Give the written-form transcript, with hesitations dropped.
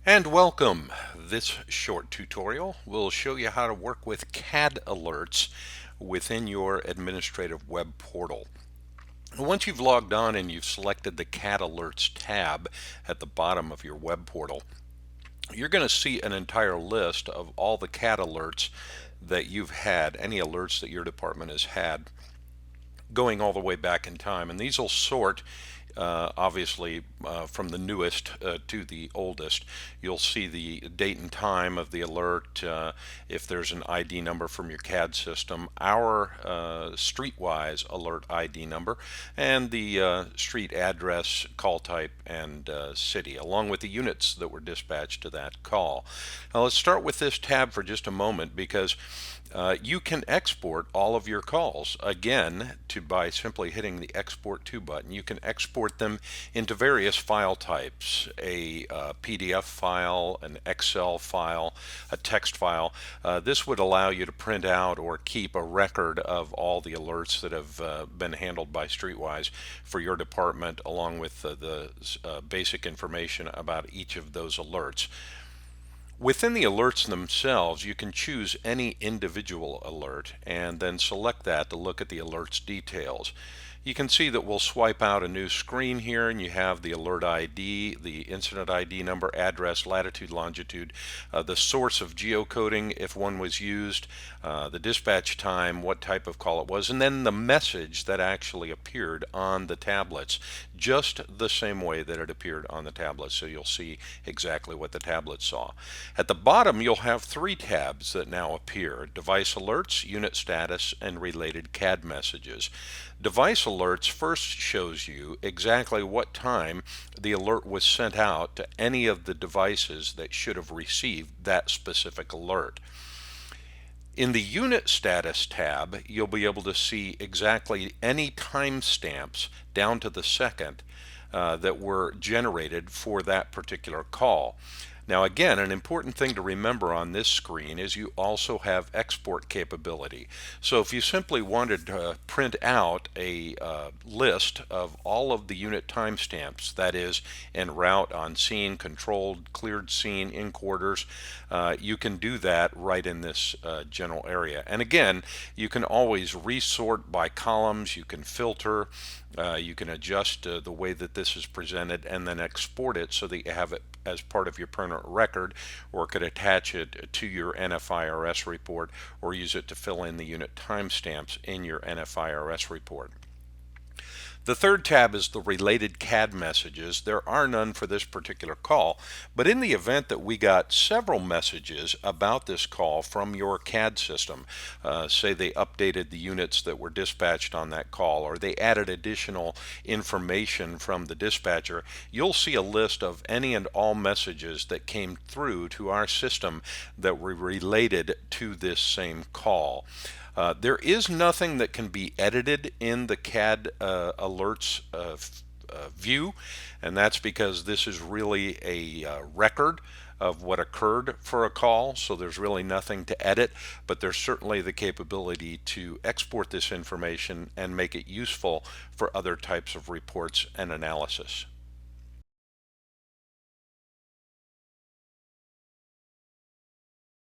And welcome. This short tutorial will show you how to work with CAD Alerts within your administrative web portal. Once you've logged on and you've selected the CAD Alerts tab at the bottom of your web portal, you're going to see an entire list of all the CAD alerts that you've had, any alerts that your department has had going all the way back in time. And these will sort obviously from the newest to the oldest. You'll see the date and time of the alert, if there's an ID number from your CAD system, our StreetWise alert ID number, and the street address, call type, and city, along with the units that were dispatched to that call. Now let's start with this tab for just a moment, because you can export all of your calls again by simply hitting the Export To button. You can export them into various file types, a PDF file, an Excel file, a text file. This would allow you to print out or keep a record of all the alerts that have been handled by StreetWise for your department, along with the basic information about each of those alerts. Within the alerts themselves, you can choose any individual alert and then select that to look at the alert's details. You can see that we'll swipe out a new screen here, and you have the alert ID, the incident ID number, address, latitude, longitude, the source of geocoding if one was used, the dispatch time, what type of call it was, and then the message that actually appeared on the tablets, just the same way that it appeared on the tablets, so you'll see exactly what the tablet saw. At the bottom, you'll have three tabs that now appear: Device Alerts, Unit Status, and Related CAD Messages. Device Alerts first shows you exactly what time the alert was sent out to any of the devices that should have received that specific alert. In the Unit Status tab, you'll be able to see exactly any timestamps down to the second that were generated for that particular call. Now again, an important thing to remember on this screen is you also have export capability. So if you simply wanted to print out a list of all of the unit timestamps, that is, en route, on scene, controlled, cleared scene, in quarters, you can do that right in this general area. And again, you can always resort by columns, you can filter, you can adjust the way that this is presented, and then export it so that you have it as part of your permanent record, or could attach it to your NFIRS report, or use it to fill in the unit timestamps in your NFIRS report. The third tab is the Related CAD Messages. There are none for this particular call, but in the event that we got several messages about this call from your CAD system, say they updated the units that were dispatched on that call, or they added additional information from the dispatcher, you'll see a list of any and all messages that came through to our system that were related to this same call. There is nothing that can be edited in the CAD Alerts view, and that's because this is really a record of what occurred for a call, so there's really nothing to edit, but there's certainly the capability to export this information and make it useful for other types of reports and analysis.